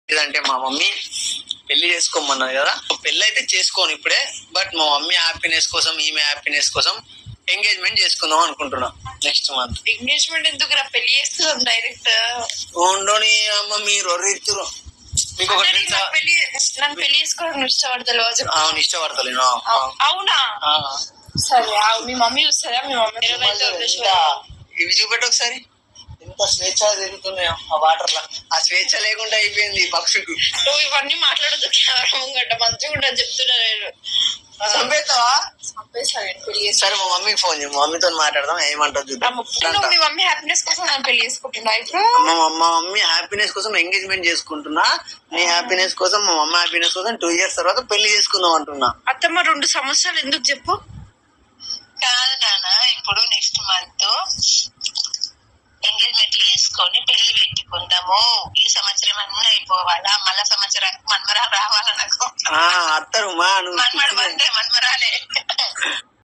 లేదంటే మా మమ్మీ పెళ్లి చేసుకోమన్నది కదా, పెళ్లి అయితే చేసుకోను ఇప్పుడే. బట్ మా మమ్మీ హ్యాపీనెస్ కోసం, ఈమె హ్యాపీనెస్ కోసం ఎంగేజ్మెంట్ చేసుకుందాం అనుకుంటున్నా నెక్స్ట్ మంత్. ఎంగేజ్మెంట్ ఎందుకు రా, పెళ్లి చేస్తున్నాం డైరెక్ట్. ఉండని అమ్మ మీరు ఒర్రిత్తురు. మీకు ఒకటి తెలుసా, నన్ను పెళ్లి చేసుకోవడం ఇష్టపడతలేదు. అవును ఇష్టపడతలేను. అవునా? సరే మీ మమ్మీ చూస్తారా? మీ మమ్మీ ఇవి చూపెట్టు ఒకసారి. ఎంత స్వేచ్ఛ తిరుగుతున్నాయో ఆ వాటర్ లా. ఆ స్వేచ్ఛ లేకుండా అయిపోయింది పక్షుకు. నువ్వు ఇవన్నీ మాట్లాడదు కెమెరా ముంగట, మంచిగా ఉండదు చెప్తున్నా నేను. చంపేస్తావా? సరే మా మమ్మీకి ఫోన్ చేయి, మా మమ్మీతో మాట్లాడదాం ఏమంటారు చూద్దాం. మీ మమ్మీ హ్యాపీనెస్ కోసం నేను పెళ్లి చేసుకుంటున్నా ఇప్పుడు. మా మమ్మీ హ్యాపీనెస్ కోసం ఎంగేజ్మెంట్ చేసుకుంటున్నా. నీ హ్యాపీనెస్ కోసం, మా మమ్మీ హ్యాపీనెస్ కోసం 2 years తర్వాత పెళ్లి చేసుకుందాం అంటున్నా. అత్తమ్మ 2 సంవత్సరాలు ఎందుకు చెప్పు? కాదు నాన్న, ఇప్పుడు నెక్స్ట్ మంత్ ఎంగేజ్మెంట్ చేసుకొని పెళ్లి పెట్టుకుందాము. ఈ సంవత్సరం అన్నీ అయిపోవాలా, మళ్ళా సంవత్సరానికి మన్మరాలు రావాలా నాకు. అత్తరు మా మన్మడు